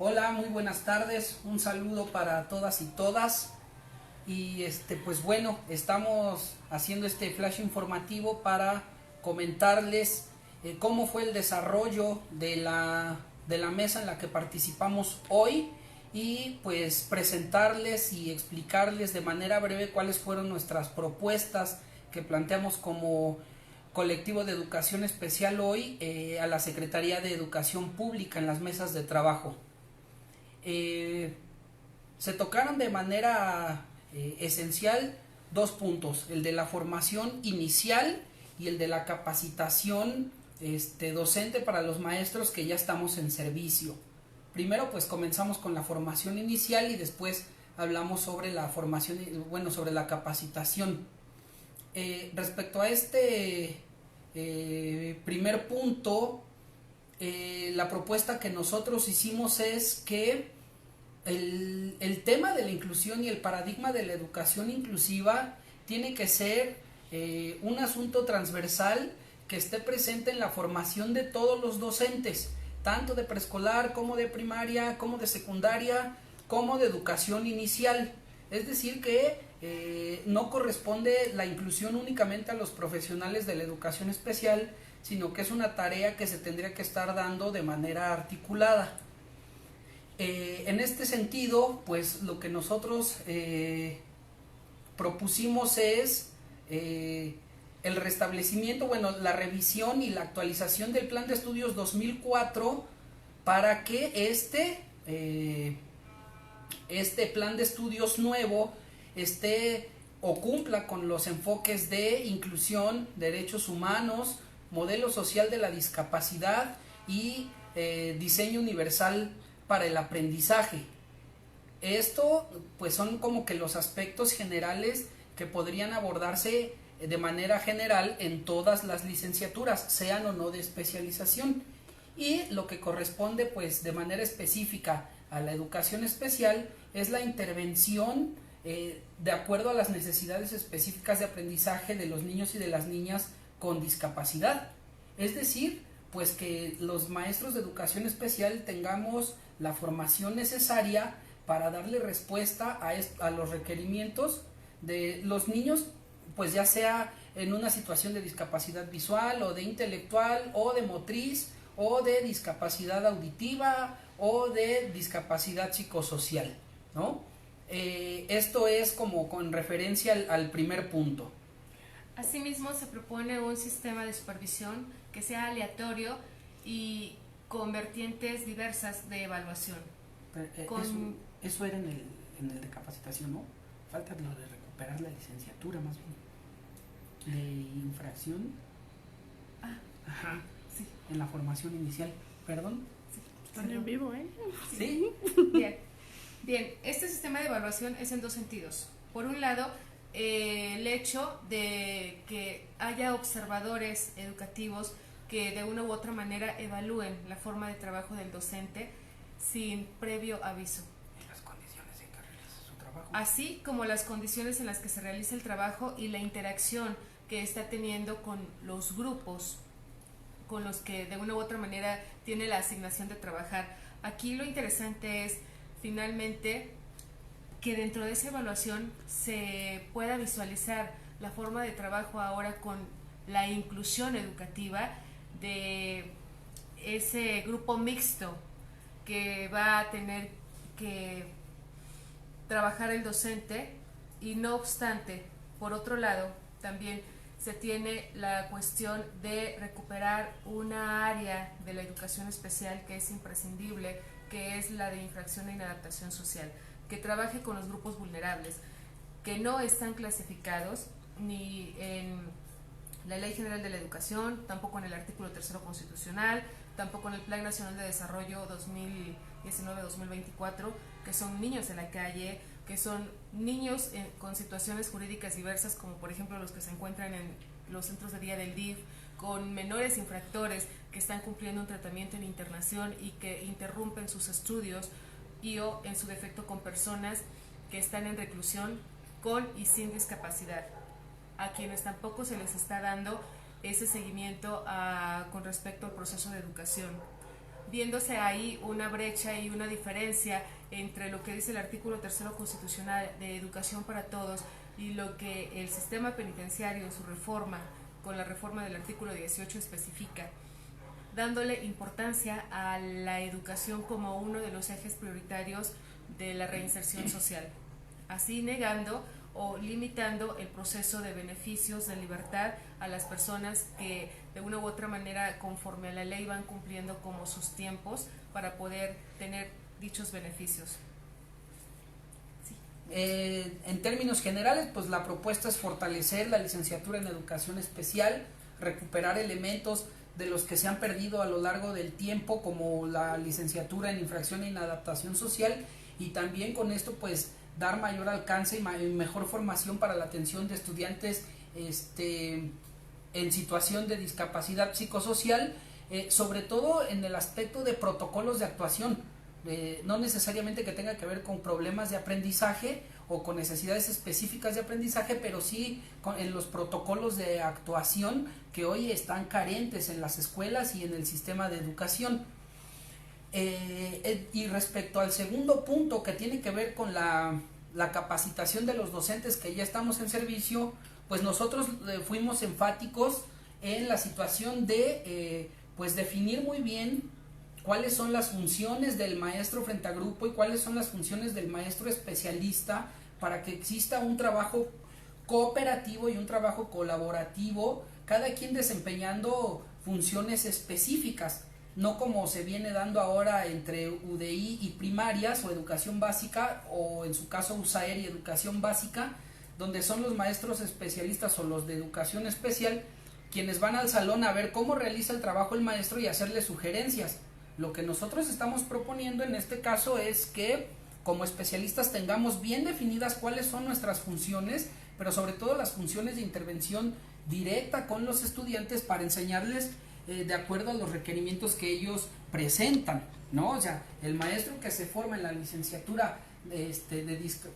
Hola, muy buenas tardes, un saludo para todas y todas. Y pues bueno, estamos haciendo este flash informativo para comentarles cómo fue el desarrollo de la mesa en la que participamos hoy y pues presentarles y explicarles de manera breve cuáles fueron nuestras propuestas que planteamos como colectivo de educación especial hoy a la Secretaría de Educación Pública en las mesas de trabajo. Se tocaron de manera esencial dos puntos, el de la formación inicial y el de la capacitación docente para los maestros que ya estamos en servicio. Primero pues comenzamos con la formación inicial y después hablamos sobre la formación, sobre la capacitación. Respecto a este primer punto, la propuesta que nosotros hicimos es que el tema de la inclusión y el paradigma de la educación inclusiva tiene que ser un asunto transversal que esté presente en la formación de todos los docentes, tanto de preescolar como de primaria, como de secundaria, como de educación inicial. Es decir que no corresponde la inclusión únicamente a los profesionales de la educación especial, sino que es una tarea que se tendría que estar dando de manera articulada. En este sentido, pues lo que nosotros propusimos es el restablecimiento, la revisión y la actualización del Plan de Estudios 2004 para que este plan de estudios nuevo o cumpla con los enfoques de inclusión, derechos humanos, modelo social de la discapacidad y diseño universal para el aprendizaje. Esto pues son como que los aspectos generales que podrían abordarse de manera general en todas las licenciaturas, sean o no de especialización, y lo que corresponde pues de manera específica a la educación especial es la intervención de acuerdo a las necesidades específicas de aprendizaje de los niños y de las niñas con discapacidad. Es decir, pues que los maestros de educación especial tengamos la formación necesaria para darle respuesta a los requerimientos de los niños, pues ya sea en una situación de discapacidad visual o de intelectual o de motriz o de discapacidad auditiva o de discapacidad psicosocial, ¿no? Esto es como con referencia al primer punto. Asimismo, se propone un sistema de supervisión que sea aleatorio y con vertientes diversas de evaluación. Eso era en el de capacitación, ¿no? Falta lo de recuperar la licenciatura, más bien. De infracción. Ajá. Sí. En la formación inicial. Perdón. Sí. Están en vivo, ¿eh? Sí. Bien, este sistema de evaluación es en dos sentidos. Por un lado, el hecho de que haya observadores educativos que de una u otra manera evalúen la forma de trabajo del docente sin previo aviso. Y las condiciones en que realiza su trabajo. Así como las condiciones en las que se realiza el trabajo y la interacción que está teniendo con los grupos con los que de una u otra manera tiene la asignación de trabajar. Aquí lo interesante es finalmente que dentro de esa evaluación se pueda visualizar la forma de trabajo ahora con la inclusión educativa de ese grupo mixto que va a tener que trabajar el docente, y no obstante, por otro lado, también se tiene la cuestión de recuperar una área de la educación especial que es imprescindible, que es la de infracción e inadaptación social, que trabaje con los grupos vulnerables, que no están clasificados ni en la Ley General de la Educación, tampoco en el artículo 3º constitucional, tampoco en el Plan Nacional de Desarrollo 2019-2024, que son niños en la calle, que son niños con situaciones jurídicas diversas, como por ejemplo los que se encuentran en los centros de día del DIF, con menores infractores que están cumpliendo un tratamiento en internación y que interrumpen sus estudios, y o en su defecto con personas que están en reclusión con y sin discapacidad, a quienes tampoco se les está dando ese seguimiento con respecto al proceso de educación. viéndose ahí una brecha y una diferencia entre lo que dice el artículo 3 constitucional de educación para todos y lo que el sistema penitenciario en su reforma, con la reforma del artículo 18 especifica, dándole importancia a la educación como uno de los ejes prioritarios de la reinserción social, así negando o limitando el proceso de beneficios de libertad a las personas que de una u otra manera conforme a la ley van cumpliendo como sus tiempos para poder tener dichos beneficios. Sí. En términos generales, pues la propuesta es fortalecer la licenciatura en educación especial, recuperar elementos de los que se han perdido a lo largo del tiempo, como la licenciatura en infracción e inadaptación social, y también con esto pues dar mayor alcance y mejor formación para la atención de estudiantes en situación de discapacidad psicosocial, sobre todo en el aspecto de protocolos de actuación, no necesariamente que tenga que ver con problemas de aprendizaje o con necesidades específicas de aprendizaje, pero sí en los protocolos de actuación que hoy están carentes en las escuelas y en el sistema de educación. Y respecto al segundo punto que tiene que ver con la capacitación de los docentes que ya estamos en servicio, pues nosotros fuimos enfáticos en la situación de pues definir muy bien cuáles son las funciones del maestro frente a grupo y cuáles son las funciones del maestro especialista para que exista un trabajo cooperativo y un trabajo colaborativo, cada quien desempeñando funciones específicas, no como se viene dando ahora entre UDI y primarias o educación básica, o en su caso USAER y educación básica, donde son los maestros especialistas o los de educación especial quienes van al salón a ver cómo realiza el trabajo el maestro y hacerle sugerencias. Lo que nosotros estamos proponiendo en este caso es que como especialistas tengamos bien definidas cuáles son nuestras funciones, pero sobre todo las funciones de intervención directa con los estudiantes para enseñarles de acuerdo a los requerimientos que ellos presentan, ¿no? O sea, el maestro que se forma en la licenciatura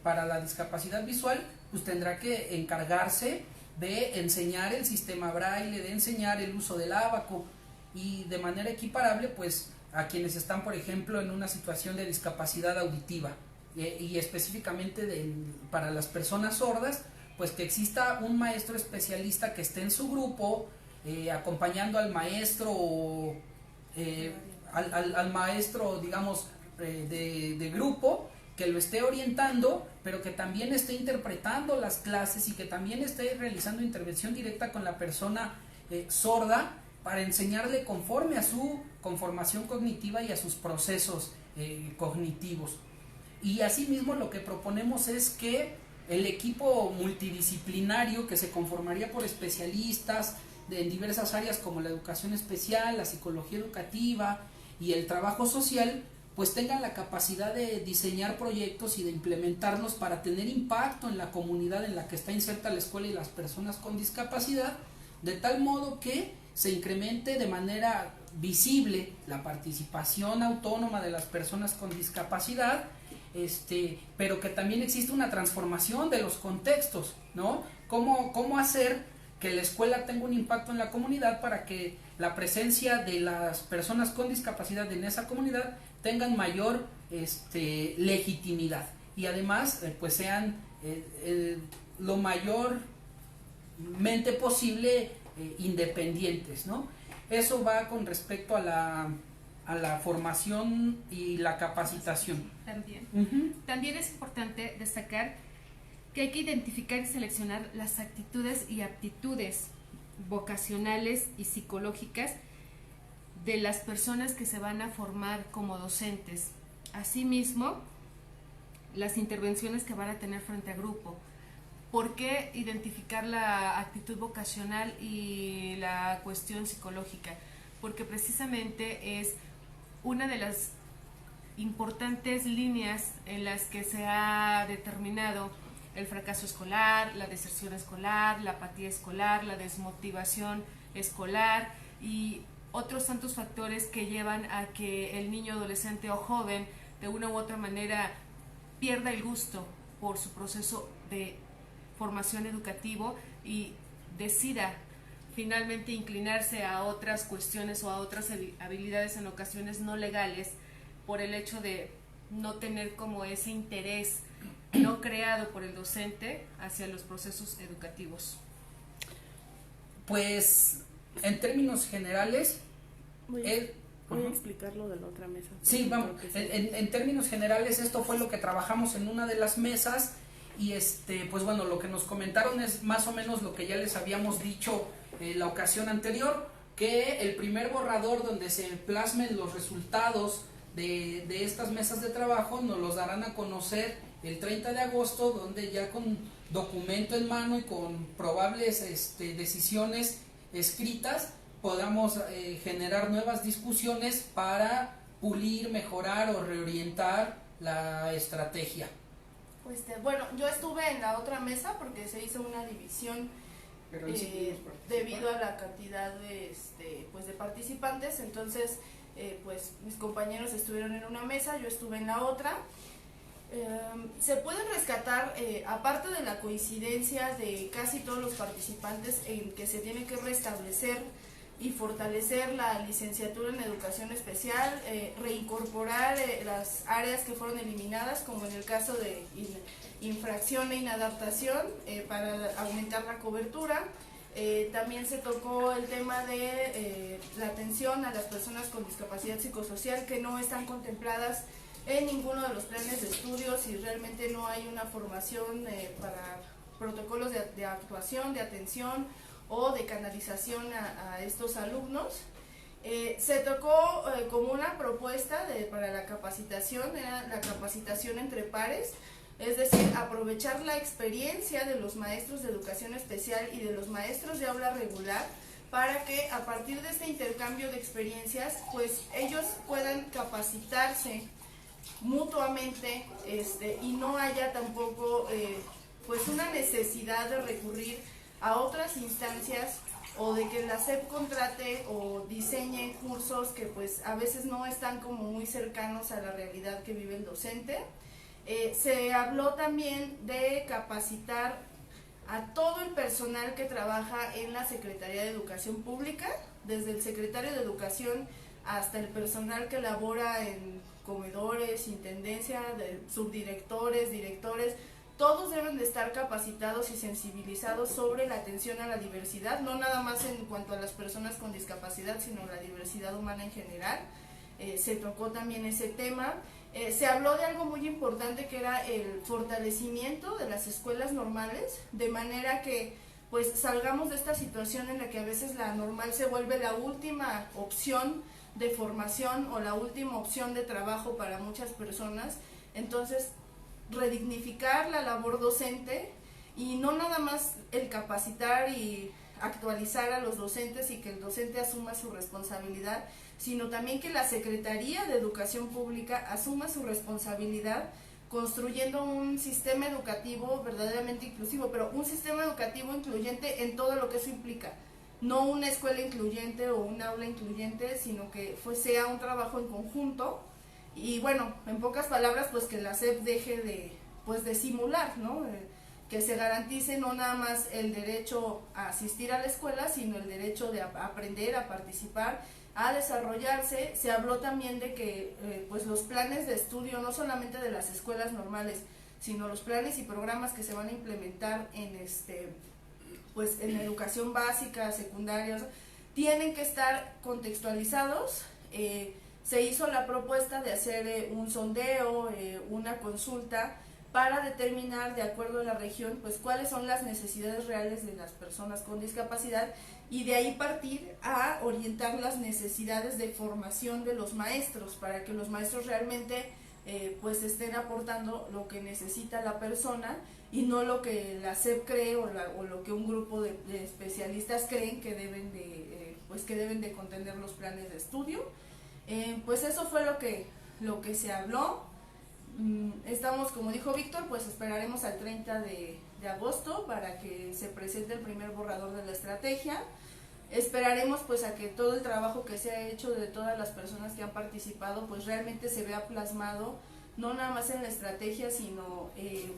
para la discapacidad visual, pues tendrá que encargarse de enseñar el sistema braille, de enseñar el uso del ábaco, y de manera equiparable pues a quienes están, por ejemplo, en una situación de discapacidad auditiva, y específicamente para las personas sordas, pues que exista un maestro especialista que esté en su grupo acompañando al maestro al maestro, digamos, de grupo, que lo esté orientando, pero que también esté interpretando las clases y que también esté realizando intervención directa con la persona sorda para enseñarle conforme a su conformación cognitiva y a sus procesos cognitivos. Y asimismo lo que proponemos es que el equipo multidisciplinario que se conformaría por especialistas en diversas áreas como la educación especial, la psicología educativa y el trabajo social, pues tengan la capacidad de diseñar proyectos y de implementarlos para tener impacto en la comunidad en la que está inserta la escuela y las personas con discapacidad, de tal modo que se incremente de manera visible la participación autónoma de las personas con discapacidad, pero que también existe una transformación de los contextos, ¿no? ¿Cómo hacer que la escuela tenga un impacto en la comunidad para que la presencia de las personas con discapacidad en esa comunidad tengan mayor legitimidad y además pues sean lo mayormente posible independientes, ¿no? Eso va con respecto a la formación y la capacitación. También. Uh-huh. También es importante destacar que hay que identificar y seleccionar las actitudes y aptitudes vocacionales y psicológicas de las personas que se van a formar como docentes. Asimismo, las intervenciones que van a tener frente a grupo. ¿Por qué identificar la actitud vocacional y la cuestión psicológica? Porque precisamente es una de las importantes líneas en las que se ha determinado el fracaso escolar, la deserción escolar, la apatía escolar, la desmotivación escolar y otros tantos factores que llevan a que el niño, adolescente o joven de una u otra manera pierda el gusto por su proceso de formación educativo y decida finalmente inclinarse a otras cuestiones o a otras habilidades en ocasiones no legales por el hecho de no tener como ese interés no creado por el docente hacia los procesos educativos. Pues en términos generales, Voy a explicar lo de la otra mesa. Sí, vamos, en términos generales esto fue lo que trabajamos en una de las mesas y pues bueno, lo que nos comentaron es más o menos lo que ya les habíamos dicho la ocasión anterior, que el primer borrador donde se plasmen los resultados de estas mesas de trabajo nos los darán a conocer el 30 de agosto, donde ya con documento en mano y con probables decisiones escritas podamos generar nuevas discusiones para pulir, mejorar o reorientar la estrategia. Bueno, yo estuve en la otra mesa porque se hizo una división debido a la cantidad de participantes, entonces pues mis compañeros estuvieron en una mesa, yo estuve en la otra. Se puede rescatar, aparte de la coincidencia de casi todos los participantes en que se tiene que restablecer y fortalecer la licenciatura en educación especial, reincorporar las áreas que fueron eliminadas, como en el caso de infracción e inadaptación, para aumentar la cobertura. También se tocó el tema de la atención a las personas con discapacidad psicosocial que no están contempladas en ninguno de los planes de estudios y realmente no hay una formación para protocolos de actuación, de atención o de canalización a estos alumnos. Se tocó como una propuesta para la capacitación, era la capacitación entre pares, es decir, aprovechar la experiencia de los maestros de educación especial y de los maestros de aula regular para que a partir de este intercambio de experiencias, pues ellos puedan capacitarse mutuamente y no haya tampoco pues una necesidad de recurrir a otras instancias o de que la SEP contrate o diseñe cursos que pues a veces no están como muy cercanos a la realidad que vive el docente. Se habló también de capacitar a todo el personal que trabaja en la Secretaría de Educación Pública, desde el secretario de Educación hasta el personal que labora en comedores, intendencia, subdirectores, directores. Todos deben de estar capacitados y sensibilizados sobre la atención a la diversidad, no nada más en cuanto a las personas con discapacidad, sino la diversidad humana en general. Se tocó también ese tema. Se habló de algo muy importante que era el fortalecimiento de las escuelas normales, de manera que pues salgamos de esta situación en la que a veces la normal se vuelve la última opción de formación o la última opción de trabajo para muchas personas. Entonces, redignificar la labor docente y no nada más el capacitar y actualizar a los docentes y que el docente asuma su responsabilidad, sino también que la Secretaría de Educación Pública asuma su responsabilidad construyendo un sistema educativo verdaderamente inclusivo, pero un sistema educativo incluyente en todo lo que eso implica, no una escuela incluyente o un aula incluyente, sino que sea un trabajo en conjunto. Y bueno, en pocas palabras, pues que la SEP deje de simular, ¿no? Que se garantice no nada más el derecho a asistir a la escuela, sino el derecho de aprender, a participar, a desarrollarse. Se habló también de que pues los planes de estudio, no solamente de las escuelas normales, sino los planes y programas que se van a implementar en pues en educación básica, secundaria, tienen que estar contextualizados. Se hizo la propuesta de hacer un sondeo, una consulta para determinar, de acuerdo a la región, pues cuáles son las necesidades reales de las personas con discapacidad y de ahí partir a orientar las necesidades de formación de los maestros para que los maestros realmente pues estén aportando lo que necesita la persona y no lo que la SEP cree o lo que un grupo de especialistas creen que deben de contener los planes de estudio. Pues eso fue lo que se habló. Estamos, como dijo Víctor, pues esperaremos al 30 de agosto para que se presente el primer borrador de la estrategia. Esperaremos pues a que todo el trabajo que se ha hecho de todas las personas que han participado pues realmente se vea plasmado, no nada más en la estrategia, sino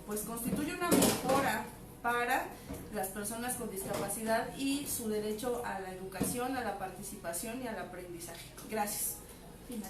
pues constituye una mejora para las personas con discapacidad y su derecho a la educación, a la participación y al aprendizaje. Gracias. Final.